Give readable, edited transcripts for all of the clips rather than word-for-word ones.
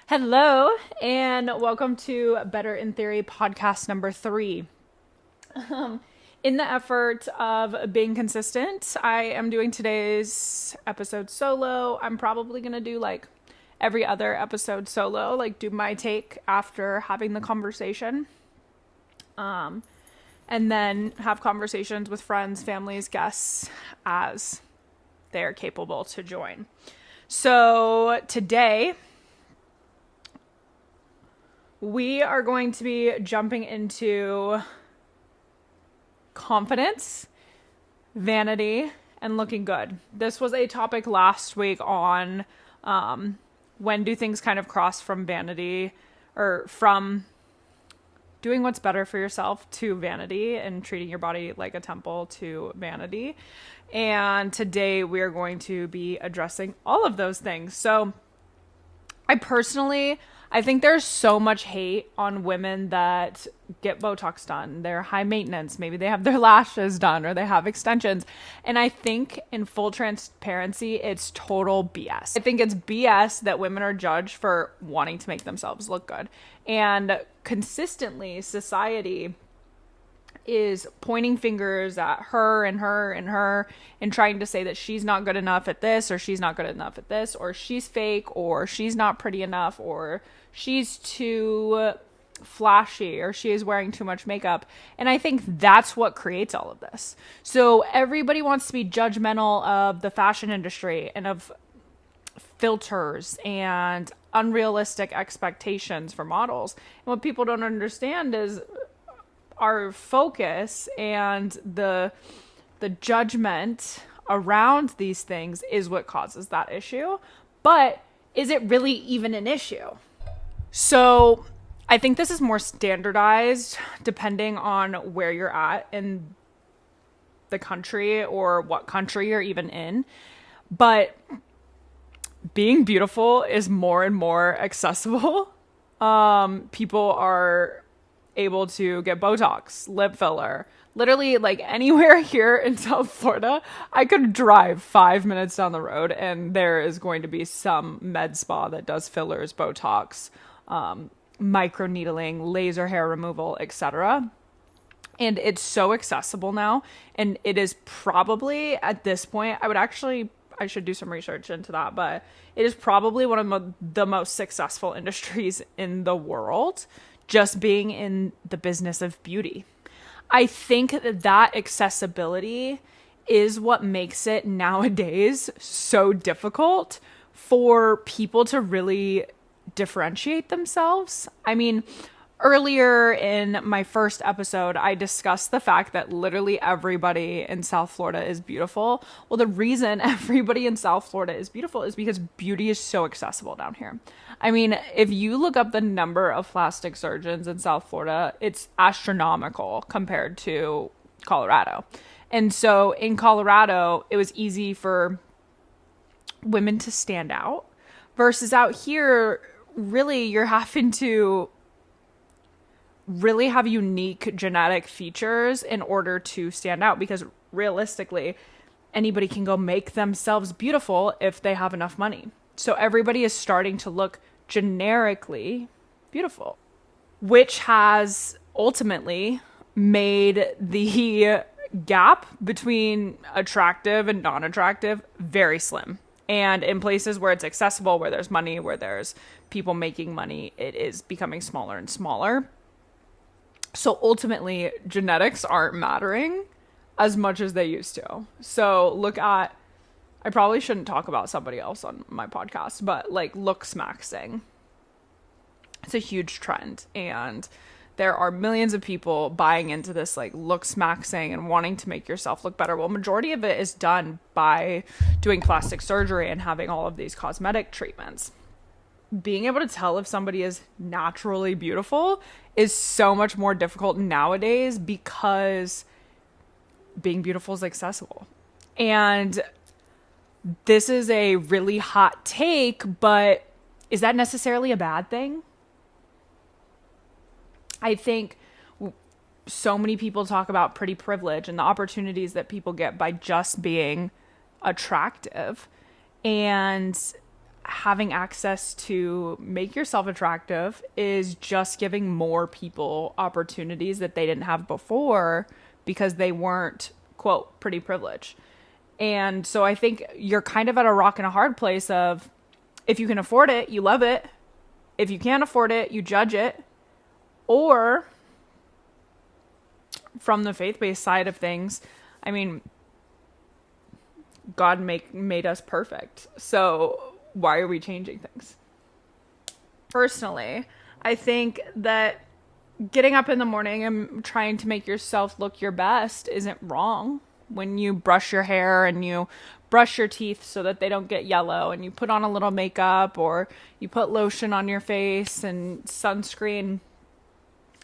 Hello, and welcome to Better in Theory podcast number 3. In the effort of being consistent, I am doing today's episode solo. I'm probably going to do like every other episode solo, like do my take after having the conversation. And then have conversations with friends, families, guests as they are capable to join. So today, we are going to be jumping into confidence, vanity, and looking good. This was a topic last week on when do things kind of cross from vanity or from doing what's better for yourself to vanity and treating your body like a temple to vanity. And today we are going to be addressing all of those things. So I think there's so much hate on women that get Botox done. They're high maintenance. Maybe they have their lashes done or they have extensions. And I think in full transparency, it's total BS. I think it's BS that women are judged for wanting to make themselves look good. And consistently, society is pointing fingers at her and her and her and trying to say that she's not good enough at this or she's not good enough at this or she's fake or she's not pretty enough or she's too flashy or she is wearing too much makeup. And I think that's what creates all of this. So everybody wants to be judgmental of the fashion industry and of filters and unrealistic expectations for models. And what people don't understand is our focus and the judgment around these things is what causes that issue. But is it really even an issue? So I think this is more standardized depending on where you're at in the country or what country you're even in. But being beautiful is more and more accessible. People are able to get Botox, lip filler, literally like anywhere here in South Florida. I could drive 5 minutes down the road and there is going to be some med spa that does fillers, Botox, micro needling, laser hair removal, etc. And it's so accessible now. And it is probably at this point, I should do some research into that, but it is probably one of the most successful industries in the world, just being in the business of beauty. I think that accessibility is what makes it nowadays so difficult for people to really differentiate themselves. I mean, earlier in my first episode, I discussed the fact that literally everybody in South Florida is beautiful. Well, the reason everybody in South Florida is beautiful is because beauty is so accessible down here. I mean, if you look up the number of plastic surgeons in South Florida, it's astronomical compared to Colorado. And so in Colorado, it was easy for women to stand out versus out here, really, you're having to really have unique genetic features in order to stand out, because realistically, anybody can go make themselves beautiful if they have enough money. So everybody is starting to look generically beautiful, which has ultimately made the gap between attractive and non-attractive very slim. And in places where it's accessible, where there's money, where there's people making money, it is becoming smaller and smaller. So ultimately, genetics aren't mattering as much as they used to. So I probably shouldn't talk about somebody else on my podcast, but like looks maxing. It's a huge trend. And there are millions of people buying into this like looks maxing and wanting to make yourself look better. Well, majority of it is done by doing plastic surgery and having all of these cosmetic treatments. Being able to tell if somebody is naturally beautiful is so much more difficult nowadays because being beautiful is accessible. And this is a really hot take, but is that necessarily a bad thing? I think so many people talk about pretty privilege and the opportunities that people get by just being attractive. And having access to make yourself attractive is just giving more people opportunities that they didn't have before because they weren't, quote, pretty privileged. And so I think you're kind of at a rock and a hard place of, if you can afford it, you love it. If you can't afford it, you judge it. Or from the faith-based side of things, I mean, God made us perfect. So why are we changing things? Personally, I think that getting up in the morning and trying to make yourself look your best isn't wrong. When you brush your hair and you brush your teeth so that they don't get yellow, and you put on a little makeup, or you put lotion on your face and sunscreen,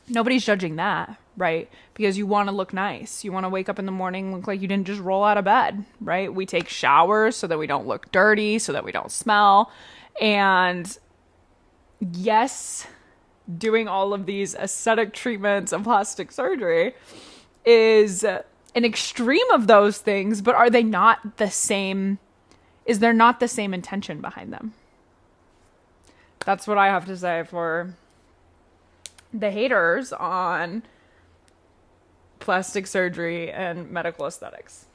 nobody's judging that, right? Because you want to look nice. You want to wake up in the morning, look like you didn't just roll out of bed, right? We take showers so that we don't look dirty, so that we don't smell. And yes, doing all of these aesthetic treatments and plastic surgery is an extreme of those things, but are they not the same? Is there not the same intention behind them? That's what I have to say for the haters on plastic surgery and medical aesthetics.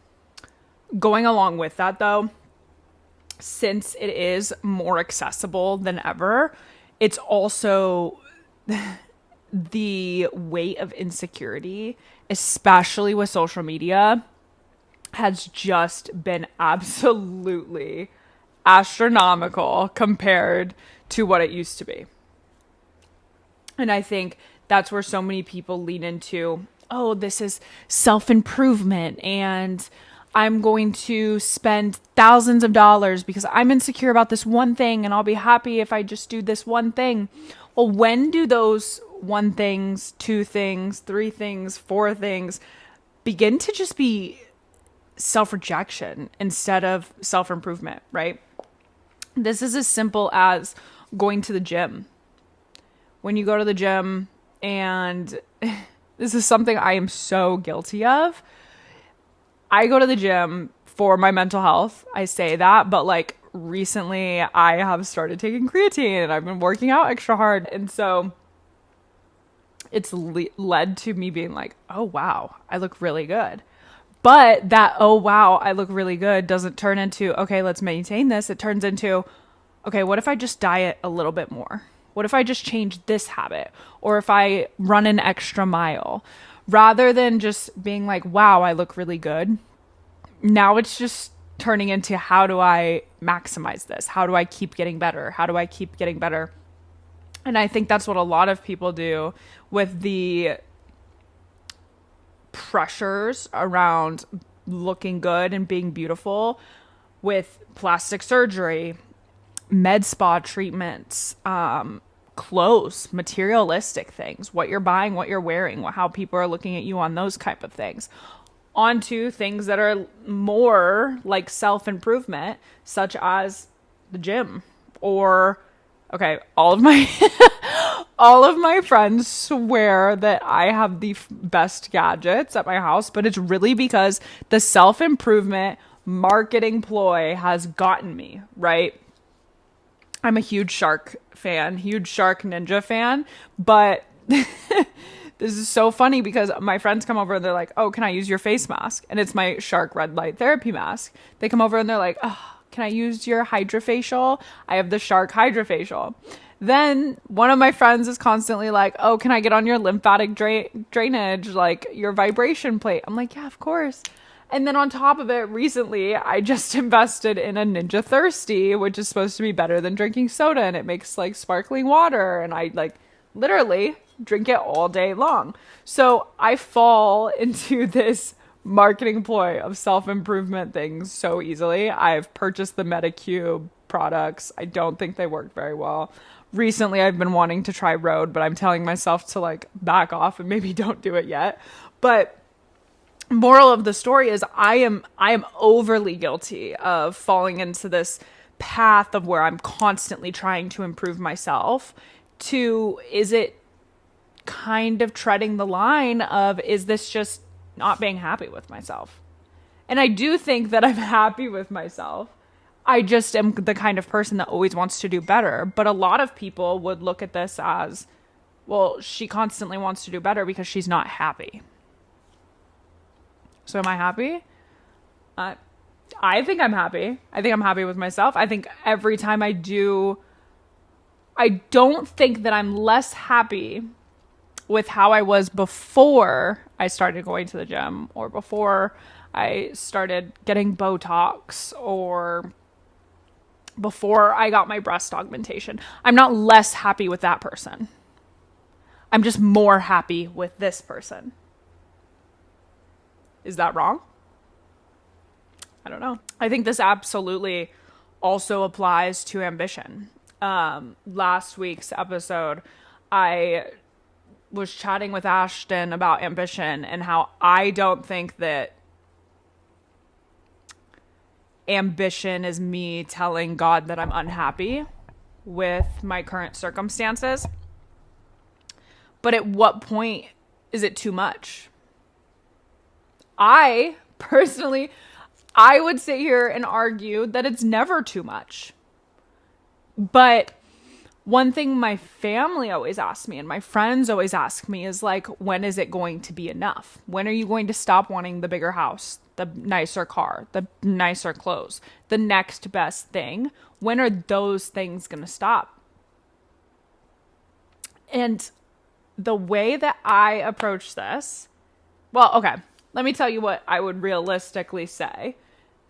Going along with that, though, since it is more accessible than ever, it's also the weight of insecurity, especially with social media, has just been absolutely astronomical compared to what it used to be. And I think that's where so many people lean into, oh, this is self-improvement, and I'm going to spend thousands of dollars because I'm insecure about this one thing, and I'll be happy if I just do this one thing. Well, when do those one things, two things, three things, four things begin to just be self-rejection instead of self-improvement, right? This is as simple as going to the gym. When you go to the gym, and this is something I am so guilty of. I go to the gym for my mental health. I say that, but like recently I have started taking creatine and I've been working out extra hard. And so it's led to me being like, oh, wow, I look really good. But that, oh, wow, I look really good doesn't turn into, okay, let's maintain this. It turns into, okay, what if I just diet a little bit more? What if I just change this habit? Or if I run an extra mile? Rather than just being like, wow, I look really good. Now it's just turning into, how do I maximize this? How do I keep getting better? How do I keep getting better? And I think that's what a lot of people do with the pressures around looking good and being beautiful, with plastic surgery, med spa treatments, clothes, materialistic things, what you're buying, what you're wearing, how people are looking at you on those type of things, onto things that are more like self-improvement, such as the gym. Or, okay, all of my all of my friends swear that I have the best gadgets at my house, but it's really because the self-improvement marketing ploy has gotten me, right? I'm a huge Shark fan, huge Shark Ninja fan, but this is so funny because my friends come over and they're like, oh, can I use your face mask? And it's my Shark red light therapy mask. They come over and they're like, oh, can I use your hydrofacial? I have the Shark hydrofacial. Then one of my friends is constantly like, oh, can I get on your lymphatic drainage, like your vibration plate? I'm like, yeah, of course. And then on top of it, recently, I just invested in a Ninja Thirsty, which is supposed to be better than drinking soda, and it makes like sparkling water, and I like literally drink it all day long. So I fall into this marketing ploy of self-improvement things so easily. I've purchased the Metacube products. I don't think they work very well. Recently, I've been wanting to try Rhode, but I'm telling myself to like back off and maybe don't do it yet. But moral of the story is I am overly guilty of falling into this path of where I'm constantly trying to improve myself, to, is it kind of treading the line of, is this just not being happy with myself? And I do think that I'm happy with myself. I just am the kind of person that always wants to do better. But a lot of people would look at this as, well, she constantly wants to do better because she's not happy. So am I happy? I think I'm happy. I think I'm happy with myself. I think every time I do, I don't think that I'm less happy with how I was before I started going to the gym, or before I started getting Botox, or before I got my breast augmentation. I'm not less happy with that person. I'm just more happy with this person. Is that wrong? I don't know. I think this absolutely also applies to ambition. Last week's episode, I was chatting with Ashton about ambition and how I don't think that ambition is me telling God that I'm unhappy with my current circumstances. But at what point is it too much? I personally, I would sit here and argue that it's never too much. But one thing my family always asks me and my friends always ask me is like, when is it going to be enough? When are you going to stop wanting the bigger house, the nicer car, the nicer clothes, the next best thing? When are those things going to stop? And the way that I approach this, well, okay, let me tell you what I would realistically say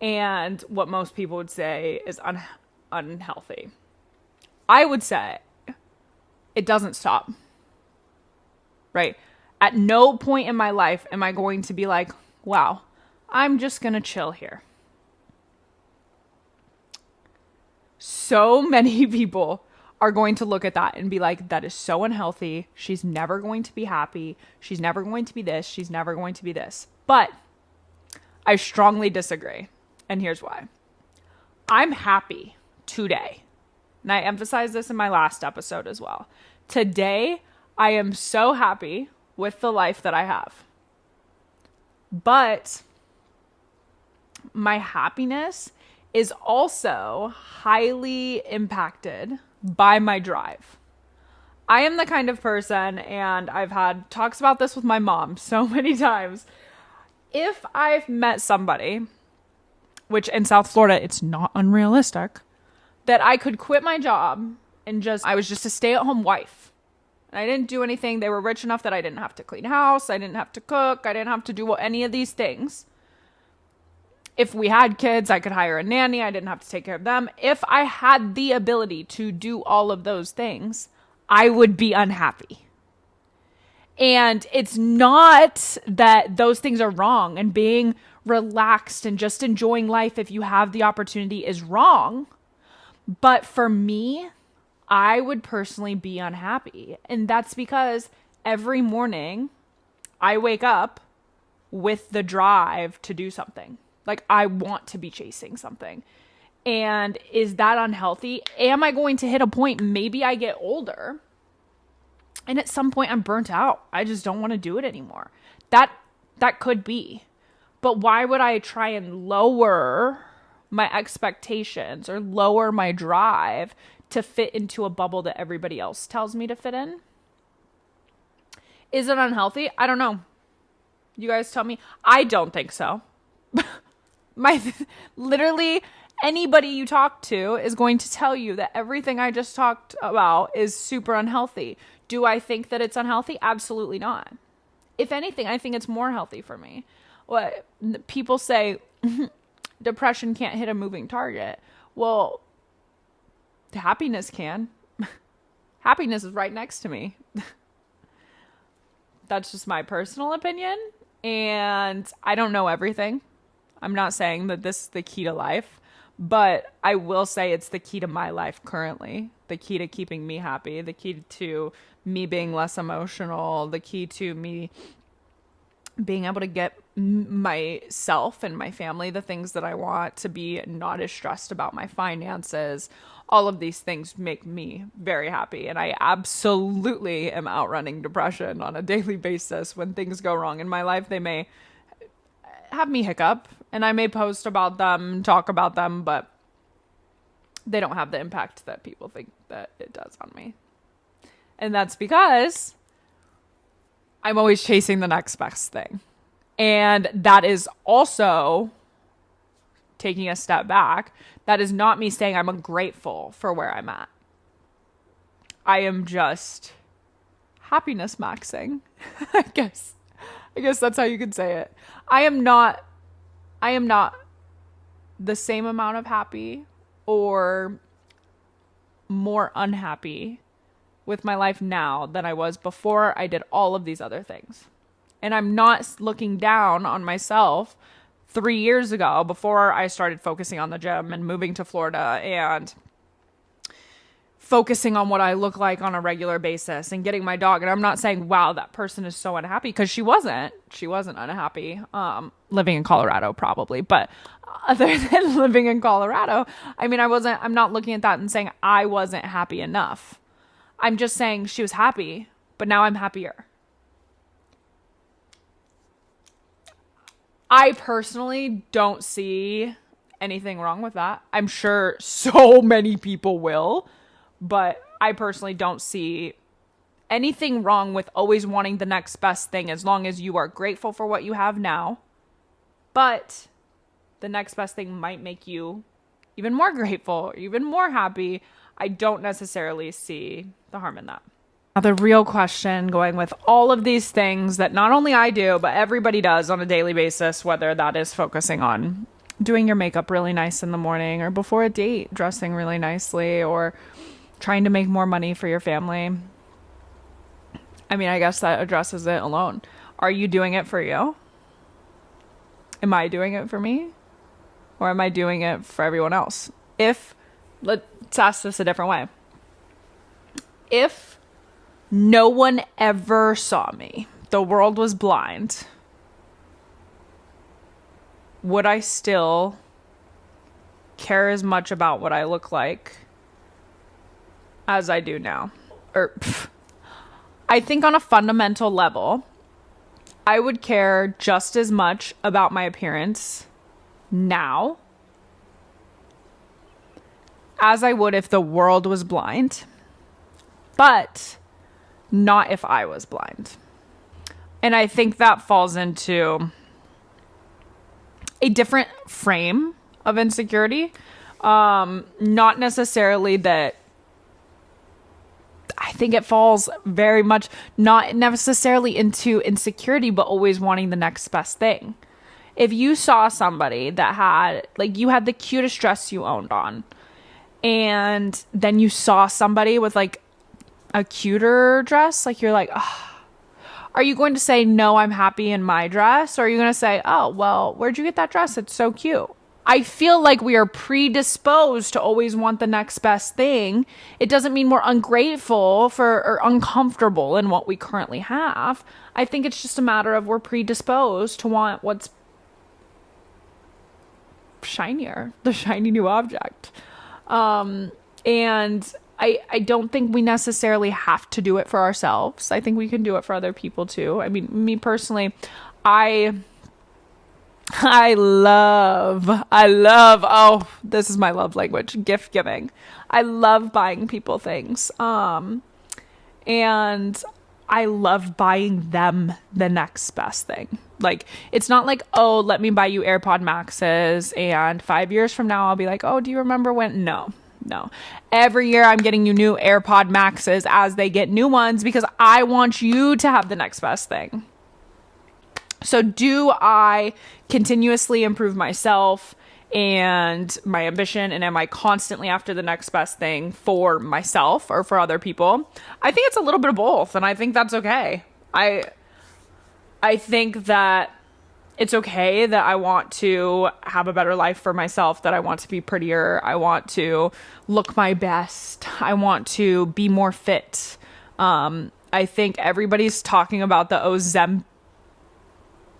and what most people would say is unhealthy. I would say it doesn't stop, right? At no point in my life am I going to be like, wow, I'm just going to chill here. So many people are going to look at that and be like, that is so unhealthy. She's never going to be happy. She's never going to be this. She's never going to be this. But I strongly disagree. And here's why. I'm happy today. And I emphasized this in my last episode as well. Today, I am so happy with the life that I have. But my happiness is also highly impacted by my drive. I am the kind of person, and I've had talks about this with my mom so many times. If I've met somebody, which in South Florida, it's not unrealistic, that I could quit my job and I was just a stay-at-home wife. And I didn't do anything. They were rich enough that I didn't have to clean house. I didn't have to cook. I didn't have to do any of these things. If we had kids, I could hire a nanny. I didn't have to take care of them. If I had the ability to do all of those things, I would be unhappy. And it's not that those things are wrong, and being relaxed and just enjoying life if you have the opportunity is wrong. But for me, I would personally be unhappy. And that's because every morning I wake up with the drive to do something. Like, I want to be chasing something. And is that unhealthy? Am I going to hit a point? Maybe I get older and at some point I'm burnt out. I just don't want to do it anymore. That could be. But why would I try and lower my expectations or lower my drive to fit into a bubble that everybody else tells me to fit in? Is it unhealthy? I don't know. You guys tell me. I don't think so. Literally anybody you talk to is going to tell you that everything I just talked about is super unhealthy. Do I think that it's unhealthy? Absolutely not. If anything, I think it's more healthy for me. What people say, depression can't hit a moving target. Well, happiness can. Happiness is right next to me. That's just my personal opinion. And I don't know everything. I'm not saying that this is the key to life, but I will say it's the key to my life currently. The key to keeping me happy. The key to me being less emotional. The key to me being able to get myself and my family the things that I want, to be not as stressed about my finances. All of these things make me very happy. And I absolutely am outrunning depression on a daily basis. When things go wrong in my life, they may have me hiccup and I may post about them, talk about them, but they don't have the impact that people think that it does on me. And that's because I'm always chasing the next best thing. And that is also, taking a step back, that is not me saying I'm grateful for where I'm at. I am just happiness maxing. I guess that's how you could say it. I am not the same amount of happy or more unhappy with my life now than I was before I did all of these other things. And I'm not looking down on myself 3 years ago before I started focusing on the gym and moving to Florida and focusing on what I look like on a regular basis and getting my dog. And I'm not saying, wow, that person is so unhappy, because she wasn't unhappy, living in Colorado probably. But other than living in Colorado, I mean, I'm not looking at that and saying I wasn't happy enough. I'm just saying she was happy, but now I'm happier. I personally don't see anything wrong with that. I'm sure so many people will, but I personally don't see anything wrong with always wanting the next best thing, as long as you are grateful for what you have now. But the next best thing might make you even more grateful, even more happy. I don't necessarily see the harm in that. Now, the real question going with all of these things that not only I do, but everybody does on a daily basis, whether that is focusing on doing your makeup really nice in the morning, or before a date, dressing really nicely, or trying to make more money for your family. I mean, I guess that addresses it alone. Are you doing it for you? Am I doing it for me? Or am I doing it for everyone else? Let's ask this a different way. If no one ever saw me, the world was blind, would I still care as much about what I look like as I do now? I think on a fundamental level, I would care just as much about my appearance now as I would if the world was blind, but not if I was blind. And I think that falls into a different frame of insecurity. Not necessarily that. I think it falls very much not necessarily into insecurity, but always wanting the next best thing. If you saw somebody that had, like, you had the cutest dress you owned on, and then you saw somebody with like a cuter dress, like, you're like, oh, are you going to say, no, I'm happy in my dress? Or are you going to say, oh, well, where'd you get that dress? It's so cute. I feel like we are predisposed to always want the next best thing. It doesn't mean we're ungrateful for or uncomfortable in what we currently have. I think it's just a matter of we're predisposed to want what's shinier, the shiny new object. And I don't think we necessarily have to do it for ourselves. I think we can do it for other people too. I mean, me personally, I love, oh, this is my love language, gift giving. I love buying people things. And I love buying them the next best thing. Like, it's not like, oh, let me buy you AirPod Maxes, and 5 years from now I'll be like, oh, do you remember when? No. Every year I'm getting you new AirPod Maxes as they get new ones, because I want you to have the next best thing. So do I continuously improve myself and my ambition, and am I constantly after the next best thing for myself or for other people? I think it's a little bit of both, and I think that's okay. I think that it's okay that I want to have a better life for myself, that I want to be prettier, I want to look my best, I want to be more fit. I think everybody's talking about the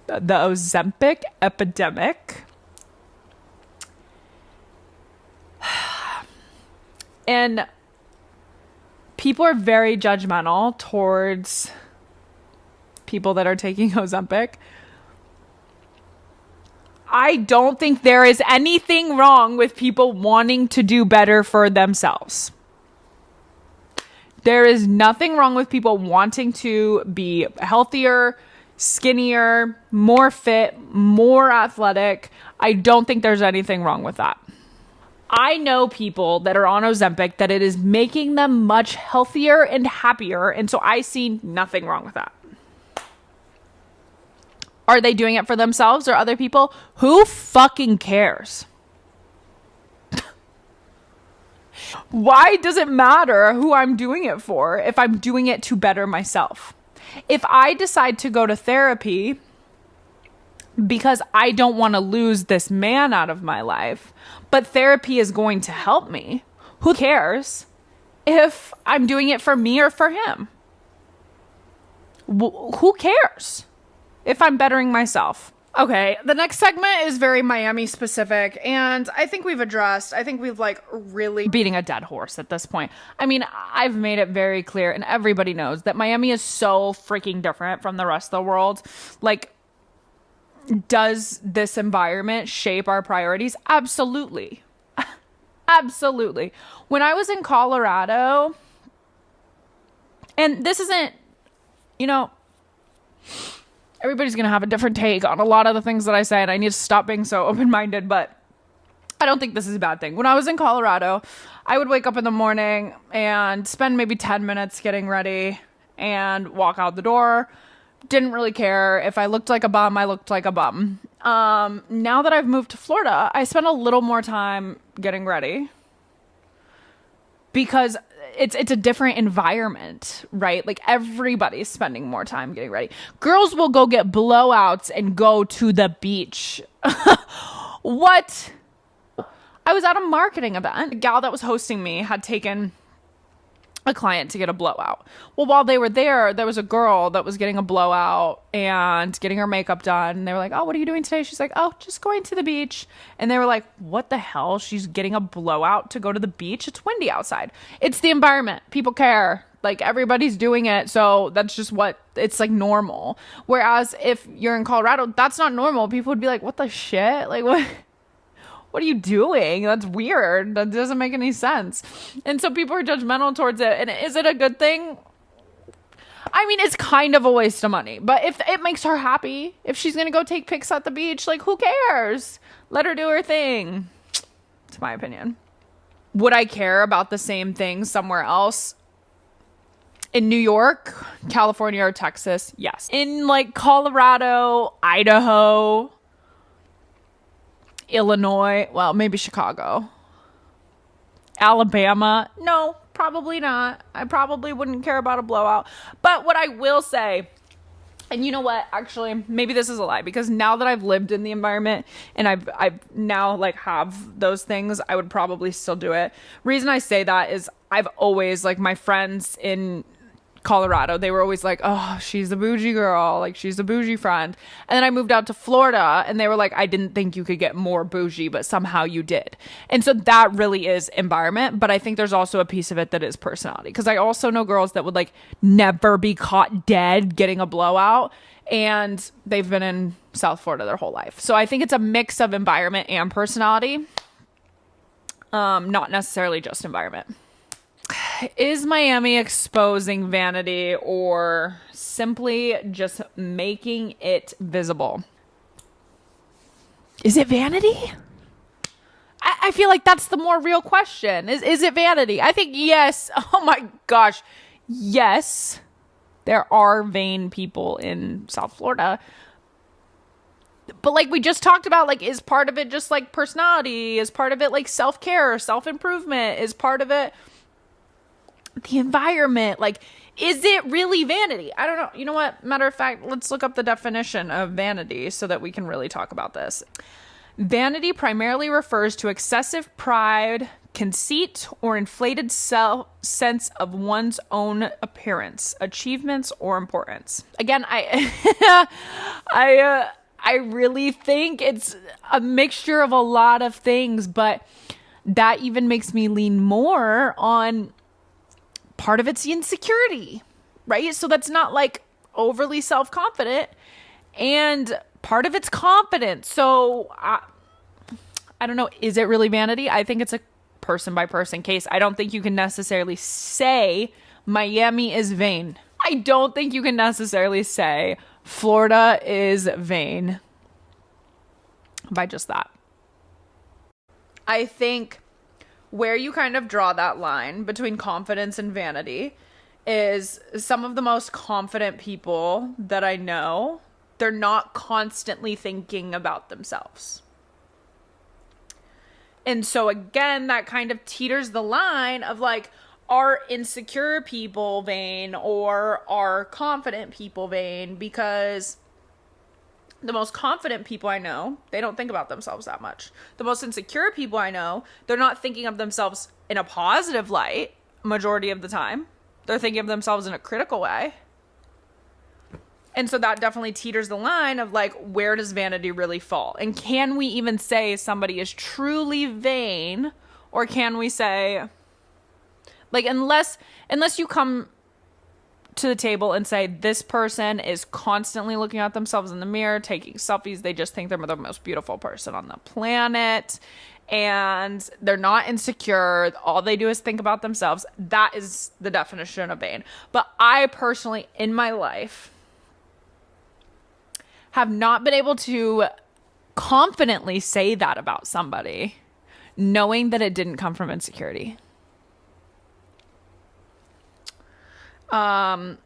Ozempic epidemic. And people are very judgmental towards people that are taking Ozempic. I don't think there is anything wrong with people wanting to do better for themselves. There is nothing wrong with people wanting to be healthier, skinnier, more fit, more athletic. I don't think there's anything wrong with that. I know people that are on Ozempic that it is making them much healthier and happier. And so I see nothing wrong with that. Are they doing it for themselves or other people? Who fucking cares? Why does it matter who I'm doing it for if I'm doing it to better myself? If I decide to go to therapy because I don't want to lose this man out of my life, but therapy is going to help me, who cares if I'm doing it for me or for him? Who cares if I'm bettering myself? Okay, the next segment is very Miami specific, and I think we've like really beating a dead horse at this point. I mean, I've made it very clear, and everybody knows that Miami is so freaking different from the rest of the world. Like, does this environment shape our priorities? Absolutely. Absolutely. When I was in Colorado, and this isn't, everybody's going to have a different take on a lot of the things that I say, and I need to stop being so open-minded, but I don't think this is a bad thing. When I was in Colorado, I would wake up in the morning and spend maybe 10 minutes getting ready and walk out the door. Didn't really care. If I looked like a bum, I looked like a bum. Now that I've moved to Florida, I spend a little more time getting ready because it's a different environment, right? Like, everybody's spending more time getting ready. Girls will go get blowouts and go to the beach. What? I was at a marketing event. A gal that was hosting me had taken a client to get a blowout. Well, while they were there was a girl that was getting a blowout and getting her makeup done. And they were like, oh, what are you doing today? She's like, oh, just going to the beach. And they were like, what the hell? She's getting a blowout to go to the beach? It's windy outside. It's the environment. People care. Like, everybody's doing it. So that's just it's like normal. Whereas if you're in Colorado, that's not normal. People would be like, what the shit? Like, what are you doing? That's weird. That doesn't make any sense. And so people are judgmental towards it. And is it a good thing? I mean, it's kind of a waste of money. But if it makes her happy, if she's going to go take pics at the beach, like, who cares? Let her do her thing. It's my opinion. Would I care about the same thing somewhere else? In New York, California, or Texas? Yes. In like Colorado, Idaho, Illinois, well, maybe Chicago, Alabama, no, probably not. I probably wouldn't care about a blowout. But what I will say, and you know what, actually, maybe this is a lie, because now that I've lived in the environment and I've now like have those things, I would probably still do it. Reason I say that is I've always, like, my friends in Colorado, they were always like, oh, she's a bougie girl, like, she's a bougie friend. And then I moved out to Florida and they were like, I didn't think you could get more bougie, but somehow you did. And so that really is environment, but I think there's also a piece of it that is personality, because I also know girls that would like never be caught dead getting a blowout, and they've been in South Florida their whole life. So I think it's a mix of environment and personality, not necessarily just environment. Is Miami exposing vanity or simply just making it visible? Is it vanity? I feel like that's the more real question. Is it vanity? I think yes. Oh my gosh. Yes. There are vain people in South Florida. But like we just talked about, like, is part of it just like personality? Is part of it like self-care, self-improvement? Is part of it the environment? Like, is it really vanity? I don't know. You know what? Matter of fact, let's look up the definition of vanity so that we can really talk about this. Vanity primarily refers to excessive pride, conceit, or inflated sense of one's own appearance, achievements, or importance. Again, I really think it's a mixture of a lot of things, but that even makes me lean more on part of it's the insecurity, right? So that's not like overly self-confident. And part of it's confidence. So I don't know. Is it really vanity? I think it's a person by person case. I don't think you can necessarily say Miami is vain. I don't think you can necessarily say Florida is vain by just that. I think where you kind of draw that line between confidence and vanity is some of the most confident people that I know, they're not constantly thinking about themselves. And so again, that kind of teeters the line of like, are insecure people vain or are confident people vain? Because the most confident people I know, they don't think about themselves that much. The most insecure people I know, they're not thinking of themselves in a positive light majority of the time. They're thinking of themselves in a critical way. And so that definitely teeters the line of like, where does vanity really fall? And can we even say somebody is truly vain? Or can we say, like, unless you come to the table and say this person is constantly looking at themselves in the mirror, taking selfies, they just think they're the most beautiful person on the planet, and they're not insecure, all they do is think about themselves, that is the definition of vain. But I personally, in my life, have not been able to confidently say that about somebody, knowing that it didn't come from insecurity. And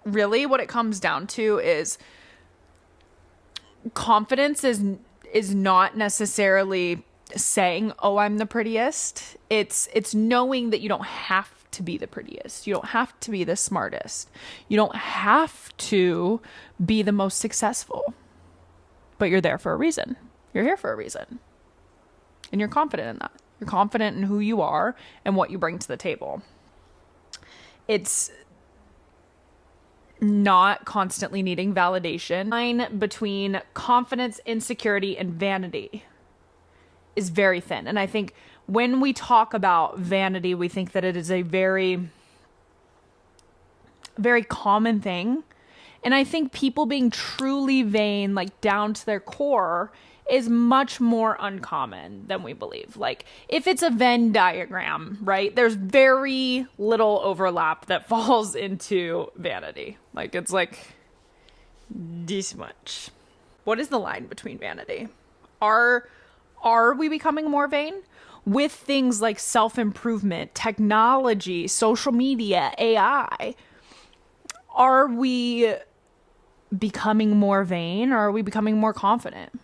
really what it comes down to is confidence is not necessarily saying, oh, I'm the prettiest. It's knowing that you don't have to be the prettiest. You don't have to be the smartest. You don't have to be the most successful, but you're there for a reason. You're here for a reason. And you're confident in that. You're confident in who you are and what you bring to the table. It's not constantly needing validation. The line between confidence, insecurity, and vanity is very thin. And I think when we talk about vanity, we think that it is a very, very common thing. And I think people being truly vain, like down to their core, is much more uncommon than we believe. Like, if it's a Venn diagram, right, there's very little overlap that falls into vanity. Like, it's like this much. What is the line between vanity? Are we becoming more vain? With things like self-improvement, technology, social media, AI, are we becoming more vain, or are we becoming more confident?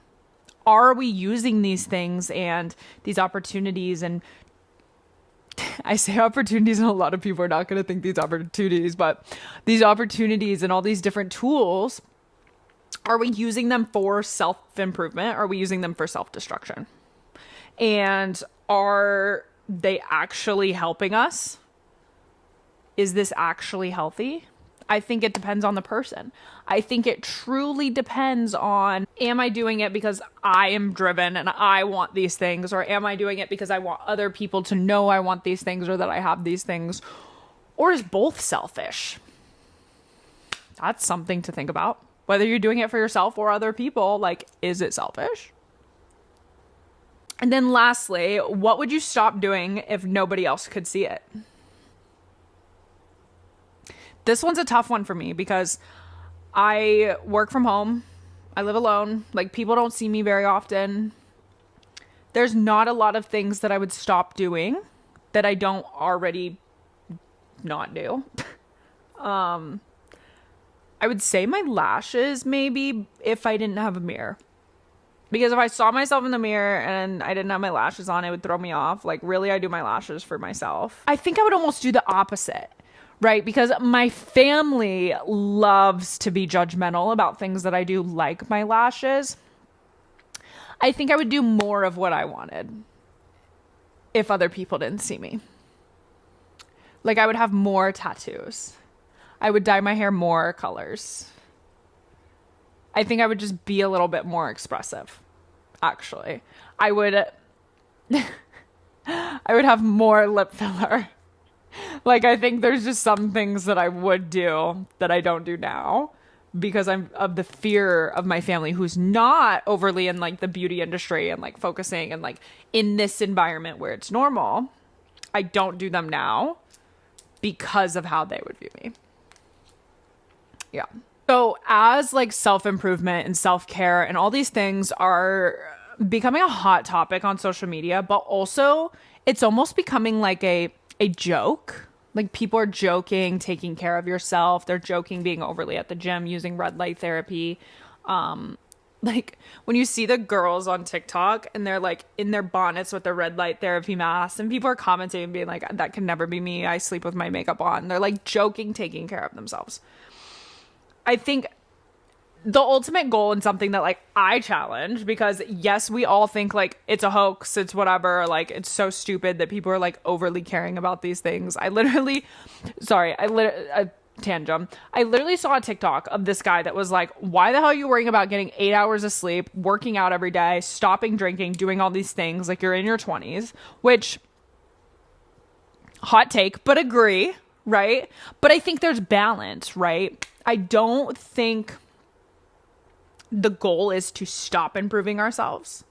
Are we using these things and these opportunities? And I say opportunities, and a lot of people are not going to think these opportunities, but these opportunities and all these different tools, are we using them for self-improvement? Or are we using them for self-destruction? And are they actually helping us? Is this actually healthy? I think it depends on the person. I think it truly depends on, am I doing it because I am driven and I want these things? Or am I doing it because I want other people to know I want these things or that I have these things? Or is both selfish? That's something to think about. Whether you're doing it for yourself or other people, like, is it selfish? And then lastly, what would you stop doing if nobody else could see it? This one's a tough one for me because I work from home. I live alone. Like, people don't see me very often. There's not a lot of things that I would stop doing that I don't already not do. I would say my lashes, maybe, if I didn't have a mirror. Because if I saw myself in the mirror and I didn't have my lashes on, it would throw me off. Like, really, I do my lashes for myself. I think I would almost do the opposite. Right? Because my family loves to be judgmental about things that I do, like my lashes. I think I would do more of what I wanted if other people didn't see me. Like, I would have more tattoos. I would dye my hair more colors. I think I would just be a little bit more expressive, actually. I would have more lip filler. Like, I think there's just some things that I would do that I don't do now because I'm of the fear of my family who's not overly in like the beauty industry and like focusing and like in this environment where it's normal. I don't do them now because of how they would view me. Yeah. So as like self-improvement and self-care and all these things are becoming a hot topic on social media, but also it's almost becoming like a joke. Like people are joking, taking care of yourself. They're joking being overly at the gym, using red light therapy. Like when you see the girls on TikTok and they're like in their bonnets with the red light therapy masks and people are commenting and being like, that can never be me. I sleep with my makeup on. They're like joking, taking care of themselves. I think the ultimate goal and something that like I challenge, because yes, we all think like it's a hoax, it's whatever, like it's so stupid that people are like overly caring about these things. I literally saw a TikTok of this guy that was like, why the hell are you worrying about getting 8 hours of sleep, working out every day, stopping drinking, doing all these things like you're in your 20s, which hot take, but agree, right? But I think there's balance, right? I don't think the goal is to stop improving ourselves.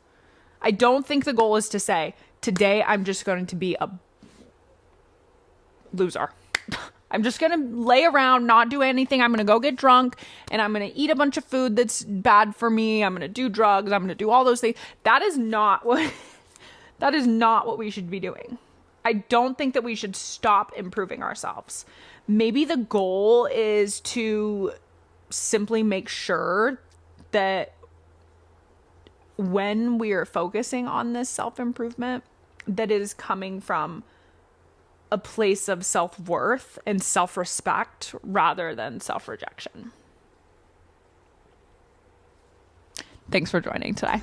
I don't think the goal is to say, today I'm just going to be a loser. I'm just going to lay around, not do anything. I'm going to go get drunk and I'm going to eat a bunch of food that's bad for me. I'm going to do drugs. I'm going to do all those things. That is not what we should be doing. I don't think that we should stop improving ourselves. Maybe the goal is to simply make sure that when we are focusing on this self-improvement, that it is coming from a place of self-worth and self-respect rather than self-rejection. Thanks for joining today.